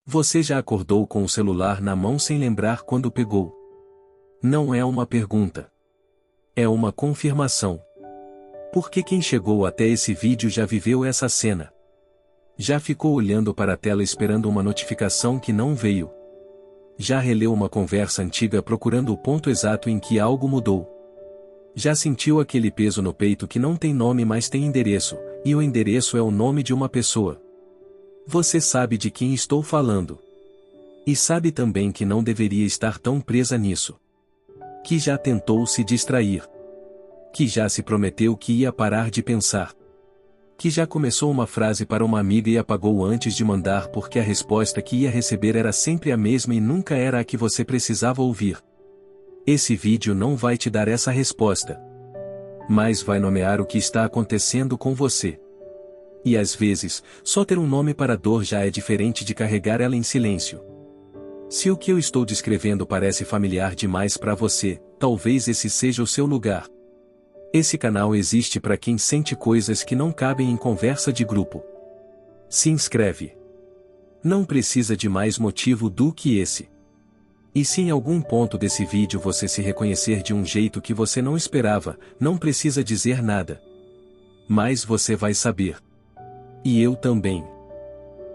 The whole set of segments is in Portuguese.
Você já acordou com o celular na mão sem lembrar quando pegou? Não é uma pergunta. É uma confirmação. Porque quem chegou até esse vídeo já viveu essa cena. Já ficou olhando para a tela esperando uma notificação que não veio. Já releu uma conversa antiga procurando o ponto exato em que algo mudou. Já sentiu aquele peso no peito que não tem nome mas tem endereço, e o endereço é o nome de uma pessoa. Você sabe de quem estou falando. E sabe também que não deveria estar tão presa nisso. Que já tentou se distrair. Que já se prometeu que ia parar de pensar. Que já começou uma frase para uma amiga e apagou antes de mandar porque a resposta que ia receber era sempre a mesma e nunca era a que você precisava ouvir. Esse vídeo não vai te dar essa resposta. Mas vai nomear o que está acontecendo com você. E às vezes, só ter um nome para a dor já é diferente de carregar ela em silêncio. Se o que eu estou descrevendo parece familiar demais para você, talvez esse seja o seu lugar. Esse canal existe para quem sente coisas que não cabem em conversa de grupo. Se inscreve. Não precisa de mais motivo do que esse. E se em algum ponto desse vídeo você se reconhecer de um jeito que você não esperava, não precisa dizer nada. Mas você vai saber. E eu também.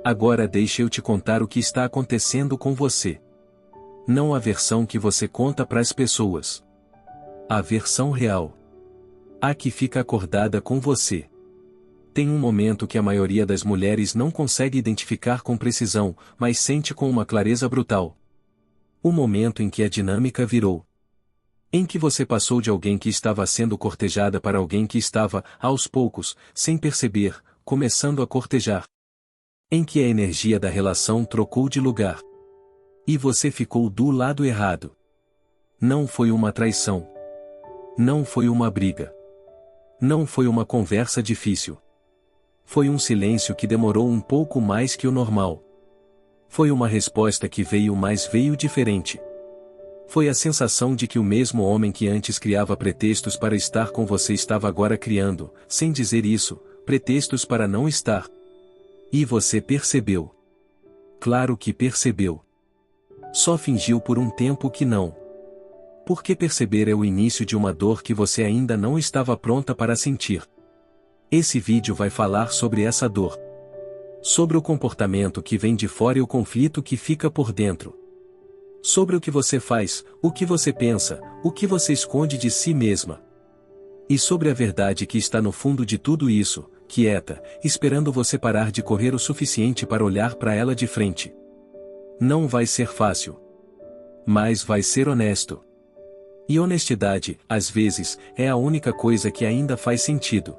Agora deixa eu te contar o que está acontecendo com você. Não a versão que você conta para as pessoas. A versão real. A que fica acordada com você. Tem um momento que a maioria das mulheres não consegue identificar com precisão, mas sente com uma clareza brutal. O momento em que a dinâmica virou. Em que você passou de alguém que estava sendo cortejada para alguém que estava, aos poucos, sem perceber, começando a cortejar. Em que a energia da relação trocou de lugar. E você ficou do lado errado. Não foi uma traição. Não foi uma briga. Não foi uma conversa difícil. Foi um silêncio que demorou um pouco mais que o normal. Foi uma resposta que veio, mas veio diferente. Foi a sensação de que o mesmo homem que antes criava pretextos para estar com você estava agora criando, sem dizer isso, pretextos para não estar. E você percebeu. Claro que percebeu. Só fingiu por um tempo que não. Porque perceber é o início de uma dor que você ainda não estava pronta para sentir. Esse vídeo vai falar sobre essa dor. Sobre o comportamento que vem de fora e o conflito que fica por dentro. Sobre o que você faz, o que você pensa, o que você esconde de si mesma. E sobre a verdade que está no fundo de tudo isso, quieta, esperando você parar de correr o suficiente para olhar para ela de frente. Não vai ser fácil. Mas vai ser honesto. E honestidade, às vezes, é a única coisa que ainda faz sentido.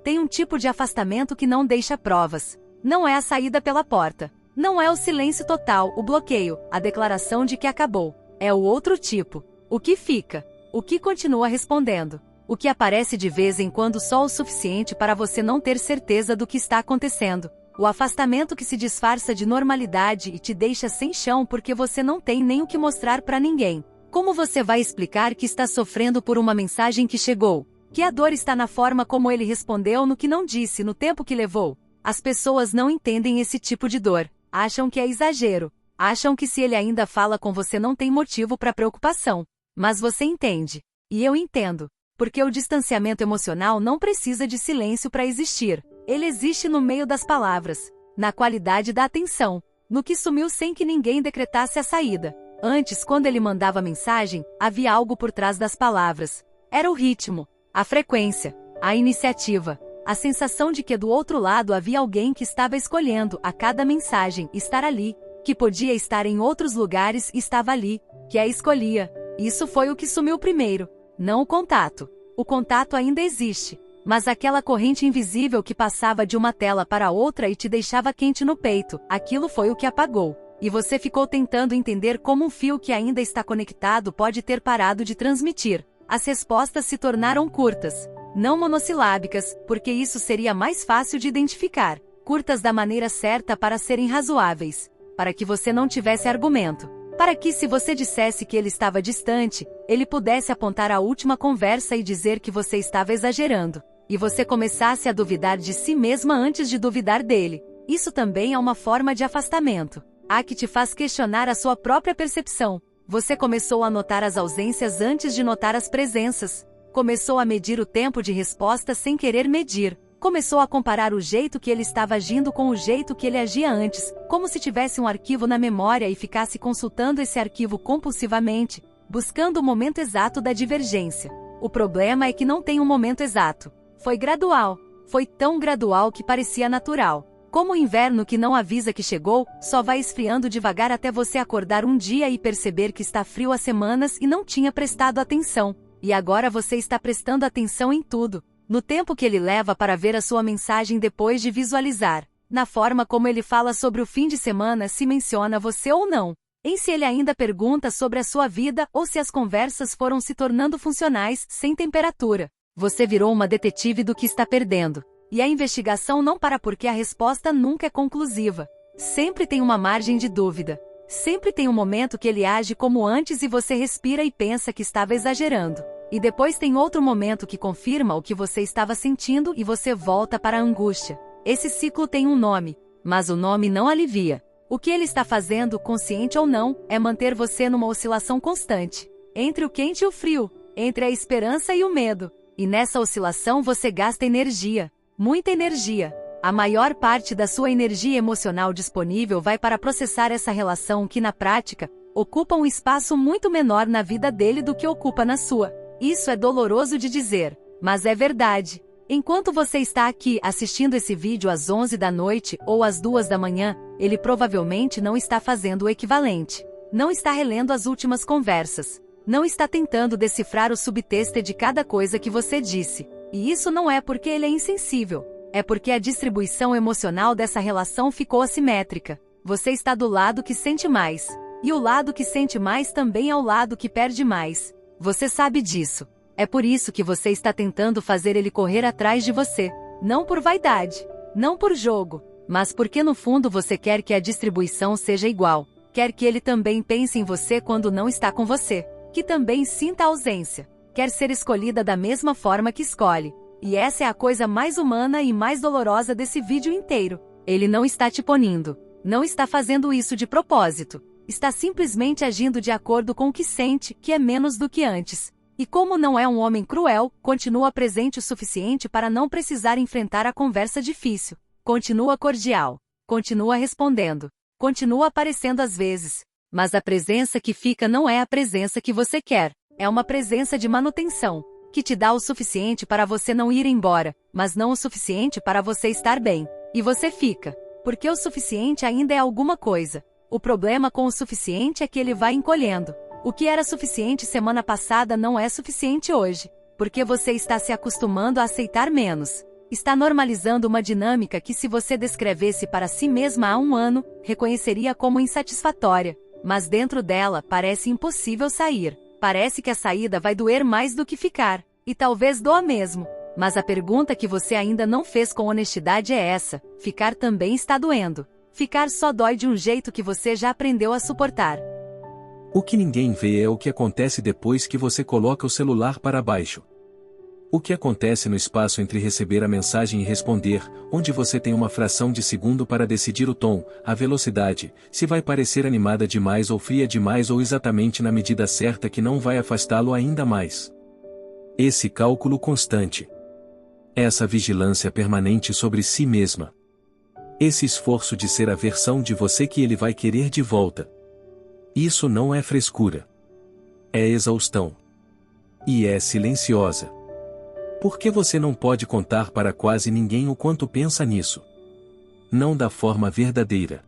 Tem um tipo de afastamento que não deixa provas. Não é a saída pela porta. Não é o silêncio total, o bloqueio, a declaração de que acabou. É o outro tipo. O que fica. O que continua respondendo. O que aparece de vez em quando só o suficiente para você não ter certeza do que está acontecendo. O afastamento que se disfarça de normalidade e te deixa sem chão porque você não tem nem o que mostrar para ninguém. Como você vai explicar que está sofrendo por uma mensagem que chegou? Que a dor está na forma como ele respondeu no que não disse, no tempo que levou? As pessoas não entendem esse tipo de dor. Acham que é exagero. Acham que se ele ainda fala com você não tem motivo para preocupação. Mas você entende. E eu entendo. Porque o distanciamento emocional não precisa de silêncio para existir. Ele existe no meio das palavras. Na qualidade da atenção. No que sumiu sem que ninguém decretasse a saída. Antes, quando ele mandava mensagem, havia algo por trás das palavras. Era o ritmo, a frequência, a iniciativa, a sensação de que do outro lado havia alguém que estava escolhendo, a cada mensagem, estar ali, que podia estar em outros lugares e estava ali, que a escolhia. Isso foi o que sumiu primeiro, não o contato. O contato ainda existe, mas aquela corrente invisível que passava de uma tela para outra e te deixava quente no peito, aquilo foi o que apagou. E você ficou tentando entender como um fio que ainda está conectado pode ter parado de transmitir. As respostas se tornaram curtas, não monossilábicas, porque isso seria mais fácil de identificar. Curtas da maneira certa para serem razoáveis. Para que você não tivesse argumento. Para que se você dissesse que ele estava distante, ele pudesse apontar a última conversa e dizer que você estava exagerando. E você começasse a duvidar de si mesma antes de duvidar dele. Isso também é uma forma de afastamento. A que te faz questionar a sua própria percepção. Você começou a notar as ausências antes de notar as presenças. Começou a medir o tempo de resposta sem querer medir. Começou a comparar o jeito que ele estava agindo com o jeito que ele agia antes, como se tivesse um arquivo na memória e ficasse consultando esse arquivo compulsivamente, buscando o momento exato da divergência. O problema é que não tem um momento exato. Foi gradual. Foi tão gradual que parecia natural. Como o inverno que não avisa que chegou, só vai esfriando devagar até você acordar um dia e perceber que está frio há semanas e não tinha prestado atenção. E agora você está prestando atenção em tudo. No tempo que ele leva para ver a sua mensagem depois de visualizar. Na forma como ele fala sobre o fim de semana, se menciona você ou não. Em se ele ainda pergunta sobre a sua vida ou se as conversas foram se tornando funcionais, sem temperatura. Você virou uma detetive do que está perdendo. E a investigação não para porque a resposta nunca é conclusiva. Sempre tem uma margem de dúvida. Sempre tem um momento que ele age como antes e você respira e pensa que estava exagerando. E depois tem outro momento que confirma o que você estava sentindo e você volta para a angústia. Esse ciclo tem um nome, mas o nome não alivia. O que ele está fazendo, consciente ou não, é manter você numa oscilação constante. Entre o quente e o frio, entre a esperança e o medo. E nessa oscilação você gasta energia. Muita energia. A maior parte da sua energia emocional disponível vai para processar essa relação que, na prática, ocupa um espaço muito menor na vida dele do que ocupa na sua. Isso é doloroso de dizer, mas é verdade. Enquanto você está aqui assistindo esse vídeo às 11 da noite ou às 2 da manhã, ele provavelmente não está fazendo o equivalente. Não está relendo as últimas conversas. Não está tentando decifrar o subtexto de cada coisa que você disse. E isso não é porque ele é insensível. É porque a distribuição emocional dessa relação ficou assimétrica. Você está do lado que sente mais. E o lado que sente mais também é o lado que perde mais. Você sabe disso. É por isso que você está tentando fazer ele correr atrás de você. Não por vaidade. Não por jogo. Mas porque no fundo você quer que a distribuição seja igual. Quer que ele também pense em você quando não está com você. Que também sinta a ausência. Quer ser escolhida da mesma forma que escolhe. E essa é a coisa mais humana e mais dolorosa desse vídeo inteiro. Ele não está te punindo. Não está fazendo isso de propósito. Está simplesmente agindo de acordo com o que sente, que é menos do que antes. E como não é um homem cruel, continua presente o suficiente para não precisar enfrentar a conversa difícil. Continua cordial. Continua respondendo. Continua aparecendo às vezes. Mas a presença que fica não é a presença que você quer. É uma presença de manutenção, que te dá o suficiente para você não ir embora, mas não o suficiente para você estar bem. E você fica. Porque o suficiente ainda é alguma coisa. O problema com o suficiente é que ele vai encolhendo. O que era suficiente semana passada não é suficiente hoje. Porque você está se acostumando a aceitar menos. Está normalizando uma dinâmica que, se você descrevesse para si mesma há um ano, reconheceria como insatisfatória. Mas dentro dela parece impossível sair. Parece que a saída vai doer mais do que ficar. E talvez doa mesmo. Mas a pergunta que você ainda não fez com honestidade é essa: ficar também está doendo. Ficar só dói de um jeito que você já aprendeu a suportar. O que ninguém vê é o que acontece depois que você coloca o celular para baixo. O que acontece no espaço entre receber a mensagem e responder, onde você tem uma fração de segundo para decidir o tom, a velocidade, se vai parecer animada demais ou fria demais ou exatamente na medida certa que não vai afastá-lo ainda mais. Esse cálculo constante. Essa vigilância permanente sobre si mesma. Esse esforço de ser a versão de você que ele vai querer de volta. Isso não é frescura. É exaustão. E é silenciosa. Por que você não pode contar para quase ninguém o quanto pensa nisso? Não da forma verdadeira.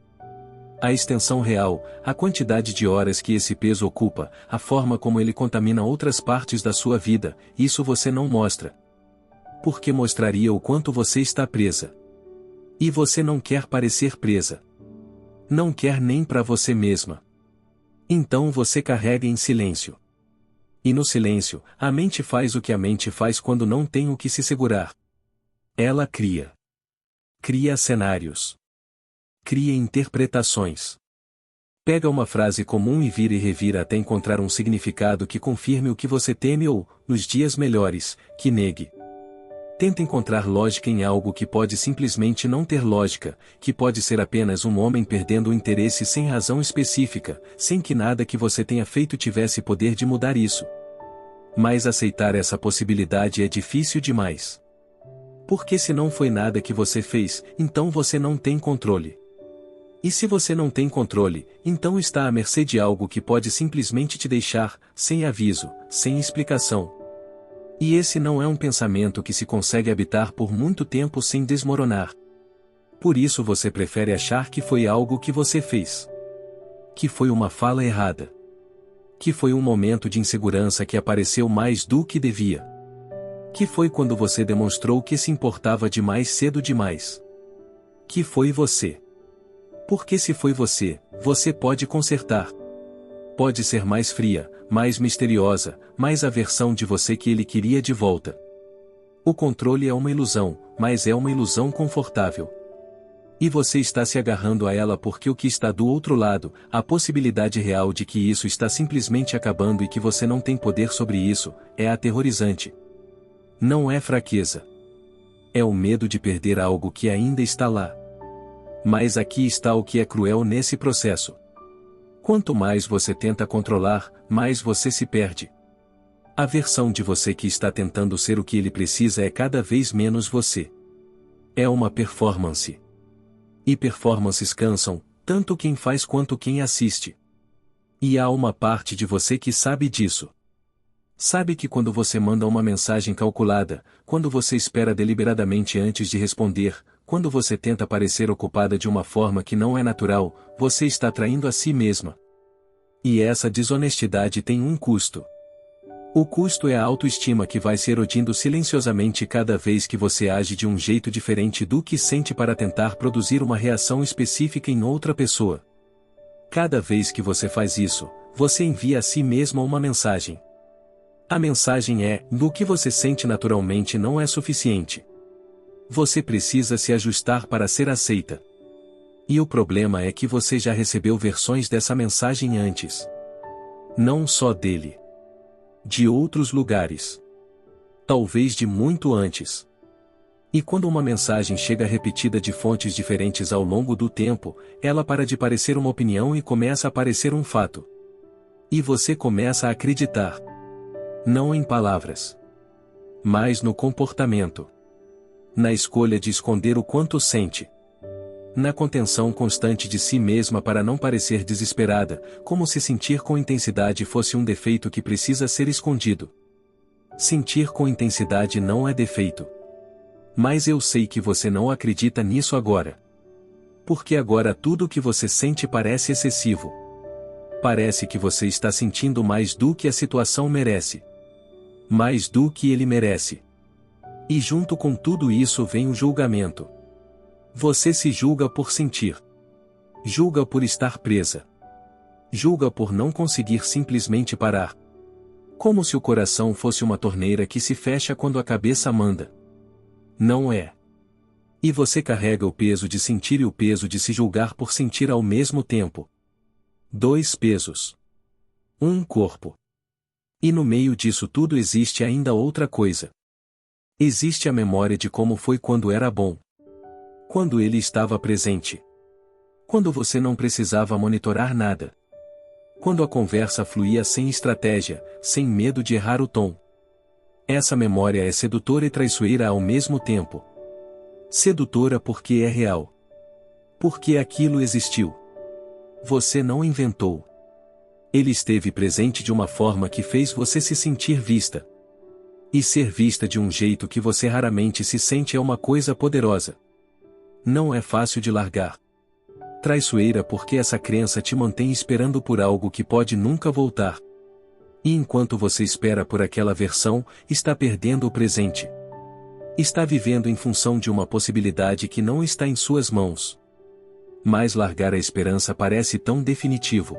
A extensão real, a quantidade de horas que esse peso ocupa, a forma como ele contamina outras partes da sua vida, isso você não mostra. Porque mostraria o quanto você está presa. E você não quer parecer presa. Não quer nem para você mesma. Então você carrega em silêncio. E no silêncio, a mente faz o que a mente faz quando não tem o que se segurar. Ela cria. Cria cenários. Cria interpretações. Pega uma frase comum e vira e revira até encontrar um significado que confirme o que você teme ou, nos dias melhores, que negue. Tenta encontrar lógica em algo que pode simplesmente não ter lógica, que pode ser apenas um homem perdendo o interesse sem razão específica, sem que nada que você tenha feito tivesse poder de mudar isso. Mas aceitar essa possibilidade é difícil demais. Porque se não foi nada que você fez, então você não tem controle. E se você não tem controle, então está à mercê de algo que pode simplesmente te deixar, sem aviso, sem explicação. E esse não é um pensamento que se consegue habitar por muito tempo sem desmoronar. Por isso você prefere achar que foi algo que você fez. Que foi uma fala errada. Que foi um momento de insegurança que apareceu mais do que devia. Que foi quando você demonstrou que se importava demais cedo demais. Que foi você. Porque se foi você, você pode consertar. Pode ser mais fria, mais misteriosa, mais a versão de você que ele queria de volta. O controle é uma ilusão, mas é uma ilusão confortável. E você está se agarrando a ela porque o que está do outro lado, a possibilidade real de que isso está simplesmente acabando e que você não tem poder sobre isso, é aterrorizante. Não é fraqueza. É o medo de perder algo que ainda está lá. Mas aqui está o que é cruel nesse processo. Quanto mais você tenta controlar, mais você se perde. A versão de você que está tentando ser o que ele precisa é cada vez menos você. É uma performance. E performances cansam, tanto quem faz quanto quem assiste. E há uma parte de você que sabe disso. Sabe que quando você manda uma mensagem calculada, quando você espera deliberadamente antes de responder, quando você tenta parecer ocupada de uma forma que não é natural, você está traindo a si mesma. E essa desonestidade tem um custo. O custo é a autoestima que vai se erodindo silenciosamente cada vez que você age de um jeito diferente do que sente para tentar produzir uma reação específica em outra pessoa. Cada vez que você faz isso, você envia a si mesma uma mensagem. A mensagem é: do que você sente naturalmente não é suficiente. Você precisa se ajustar para ser aceita. E o problema é que você já recebeu versões dessa mensagem antes. Não só dele. De outros lugares. Talvez de muito antes. E quando uma mensagem chega repetida de fontes diferentes ao longo do tempo, ela para de parecer uma opinião e começa a parecer um fato. E você começa a acreditar. Não em palavras. Mas no comportamento. Na escolha de esconder o quanto sente. Na contenção constante de si mesma para não parecer desesperada, como se sentir com intensidade fosse um defeito que precisa ser escondido. Sentir com intensidade não é defeito. Mas eu sei que você não acredita nisso agora. Porque agora tudo o que você sente parece excessivo. Parece que você está sentindo mais do que a situação merece. Mais do que ele merece. E junto com tudo isso vem o julgamento. Você se julga por sentir. Julga por estar presa. Julga por não conseguir simplesmente parar. Como se o coração fosse uma torneira que se fecha quando a cabeça manda. Não é. E você carrega o peso de sentir e o peso de se julgar por sentir ao mesmo tempo. 2 pesos. 1 corpo. E no meio disso tudo existe ainda outra coisa. Existe a memória de como foi quando era bom. Quando ele estava presente. Quando você não precisava monitorar nada. Quando a conversa fluía sem estratégia, sem medo de errar o tom. Essa memória é sedutora e traiçoeira ao mesmo tempo. Sedutora porque é real. Porque aquilo existiu. Você não inventou. Ele esteve presente de uma forma que fez você se sentir vista. E ser vista de um jeito que você raramente se sente é uma coisa poderosa. Não é fácil de largar. Traiçoeira porque essa crença te mantém esperando por algo que pode nunca voltar. E enquanto você espera por aquela versão, está perdendo o presente. Está vivendo em função de uma possibilidade que não está em suas mãos. Mas largar a esperança parece tão definitivo.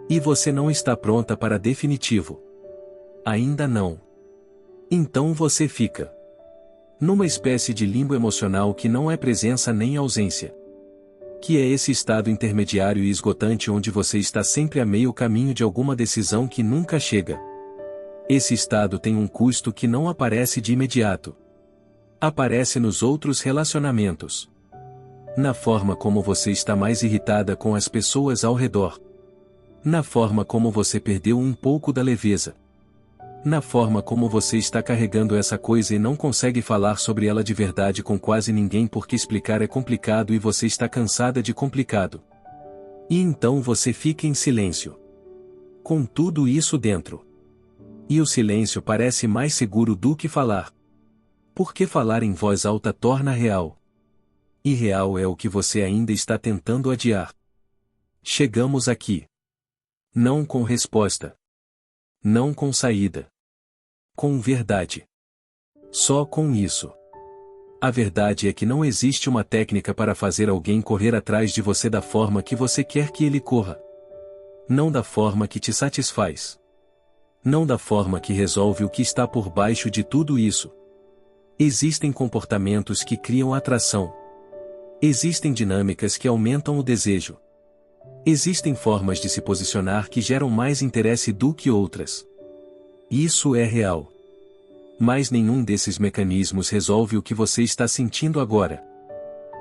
E você não está pronta para definitivo. Ainda não. Então você fica numa espécie de limbo emocional que não é presença nem ausência. Que é esse estado intermediário e esgotante onde você está sempre a meio caminho de alguma decisão que nunca chega. Esse estado tem um custo que não aparece de imediato. Aparece nos outros relacionamentos. Na forma como você está mais irritada com as pessoas ao redor. Na forma como você perdeu um pouco da leveza. Na forma como você está carregando essa coisa e não consegue falar sobre ela de verdade com quase ninguém porque explicar é complicado e você está cansada de complicado. E então você fica em silêncio. Com tudo isso dentro. E o silêncio parece mais seguro do que falar. Porque falar em voz alta torna real. E real é o que você ainda está tentando adiar. Chegamos aqui. Não com resposta. Não com saída. Com verdade. Só com isso. A verdade é que não existe uma técnica para fazer alguém correr atrás de você da forma que você quer que ele corra. Não da forma que te satisfaz. Não da forma que resolve o que está por baixo de tudo isso. Existem comportamentos que criam atração. Existem dinâmicas que aumentam o desejo. Existem formas de se posicionar que geram mais interesse do que outras. Isso é real. Mas nenhum desses mecanismos resolve o que você está sentindo agora.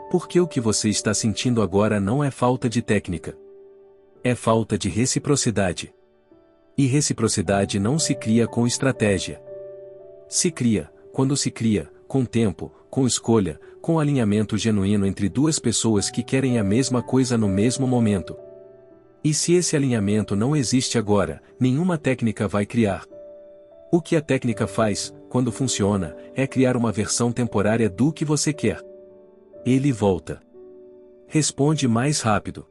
Porque o que você está sentindo agora não é falta de técnica. É falta de reciprocidade. E reciprocidade não se cria com estratégia. Se cria, quando se cria, com tempo, com escolha, com alinhamento genuíno entre duas pessoas que querem a mesma coisa no mesmo momento. E se esse alinhamento não existe agora, nenhuma técnica vai criar. O que a técnica faz, quando funciona, é criar uma versão temporária do que você quer. Ele volta. Responde mais rápido.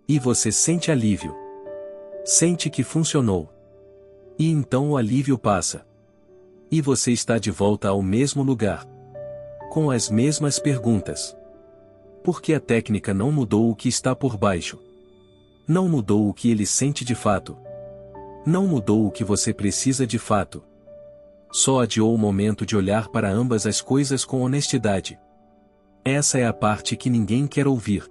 E você sente alívio. Sente que funcionou. E então o alívio passa. E você está de volta ao mesmo lugar. Com as mesmas perguntas. Porque a técnica não mudou o que está por baixo. Não mudou o que ele sente de fato. Não mudou o que você precisa de fato. Só adiou o momento de olhar para ambas as coisas com honestidade. Essa é a parte que ninguém quer ouvir.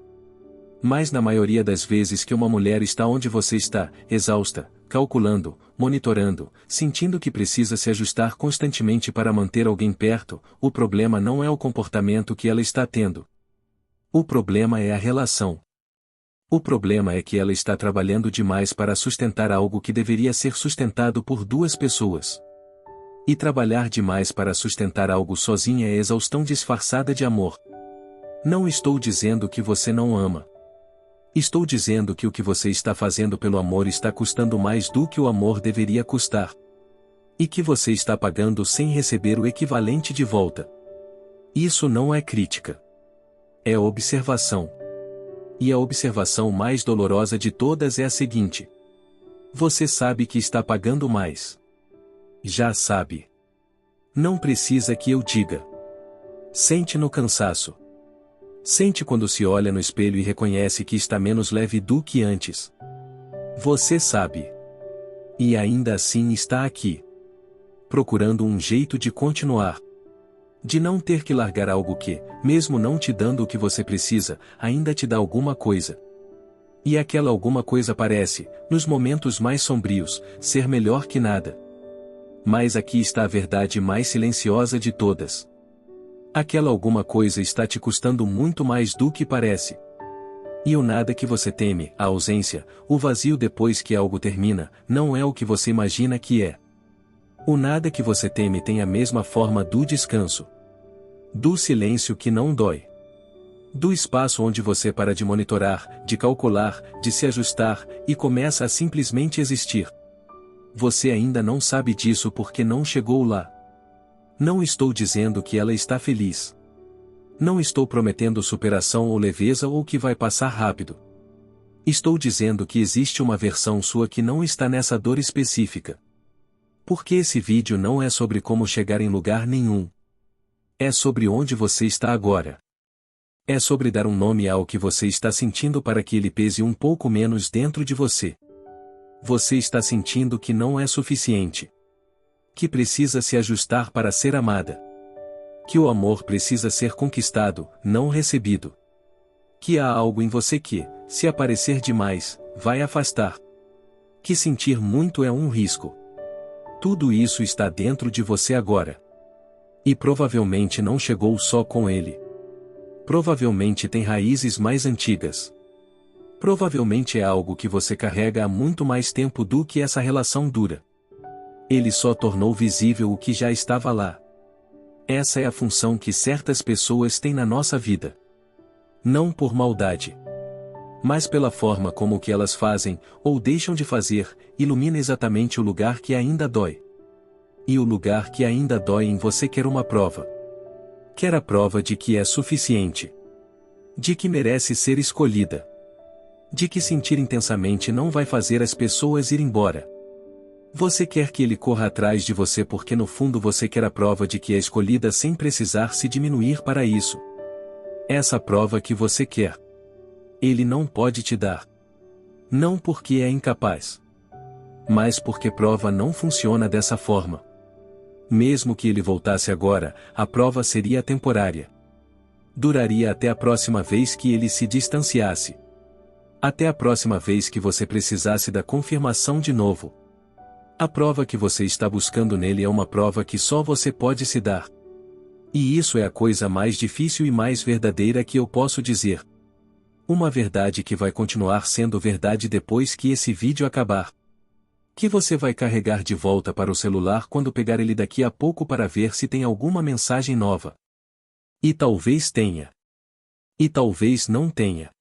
Mas na maioria das vezes que uma mulher está onde você está, exausta, calculando, monitorando, sentindo que precisa se ajustar constantemente para manter alguém perto, o problema não é o comportamento que ela está tendo. O problema é a relação. O problema é que ela está trabalhando demais para sustentar algo que deveria ser sustentado por duas pessoas. E trabalhar demais para sustentar algo sozinha é exaustão disfarçada de amor. Não estou dizendo que você não ama. Estou dizendo que o que você está fazendo pelo amor está custando mais do que o amor deveria custar. E que você está pagando sem receber o equivalente de volta. Isso não é crítica. É observação. E a observação mais dolorosa de todas é a seguinte. Você sabe que está pagando mais. Já sabe. Não precisa que eu diga. Sente no cansaço. Sente quando se olha no espelho e reconhece que está menos leve do que antes. Você sabe. E ainda assim está aqui. Procurando um jeito de continuar. De não ter que largar algo que, mesmo não te dando o que você precisa, ainda te dá alguma coisa. E aquela alguma coisa parece, nos momentos mais sombrios, ser melhor que nada. Mas aqui está a verdade mais silenciosa de todas. Aquela alguma coisa está te custando muito mais do que parece. E o nada que você teme, a ausência, o vazio depois que algo termina, não é o que você imagina que é. O nada que você teme tem a mesma forma do descanso. Do silêncio que não dói. Do espaço onde você para de monitorar, de calcular, de se ajustar, e começa a simplesmente existir. Você ainda não sabe disso porque não chegou lá. Não estou dizendo que ela está feliz. Não estou prometendo superação ou leveza ou que vai passar rápido. Estou dizendo que existe uma versão sua que não está nessa dor específica. Porque esse vídeo não é sobre como chegar em lugar nenhum. É sobre onde você está agora. É sobre dar um nome ao que você está sentindo para que ele pese um pouco menos dentro de você. Você está sentindo que não é suficiente. Que precisa se ajustar para ser amada. Que o amor precisa ser conquistado, não recebido. Que há algo em você que, se aparecer demais, vai afastar. Que sentir muito é um risco. Tudo isso está dentro de você agora. E provavelmente não chegou só com ele. Provavelmente tem raízes mais antigas. Provavelmente é algo que você carrega há muito mais tempo do que essa relação dura. Ele só tornou visível o que já estava lá. Essa é a função que certas pessoas têm na nossa vida. Não por maldade, mas pela forma como o que elas fazem, ou deixam de fazer, ilumina exatamente o lugar que ainda dói. E o lugar que ainda dói em você quer uma prova. Quer a prova de que é suficiente. De que merece ser escolhida. De que sentir intensamente não vai fazer as pessoas ir embora. Você quer que ele corra atrás de você porque no fundo você quer a prova de que é escolhida sem precisar se diminuir para isso. Essa prova que você quer. Ele não pode te dar. Não porque é incapaz. Mas porque prova não funciona dessa forma. Mesmo que ele voltasse agora, a prova seria temporária. Duraria até a próxima vez que ele se distanciasse. Até a próxima vez que você precisasse da confirmação de novo. A prova que você está buscando nele é uma prova que só você pode se dar. E isso é a coisa mais difícil e mais verdadeira que eu posso dizer. Uma verdade que vai continuar sendo verdade depois que esse vídeo acabar. Que você vai carregar de volta para o celular quando pegar ele daqui a pouco para ver se tem alguma mensagem nova. E talvez tenha. E talvez não tenha.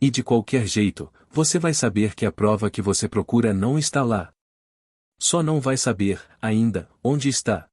E de qualquer jeito, você vai saber que a prova que você procura não está lá. Só não vai saber, ainda, onde está.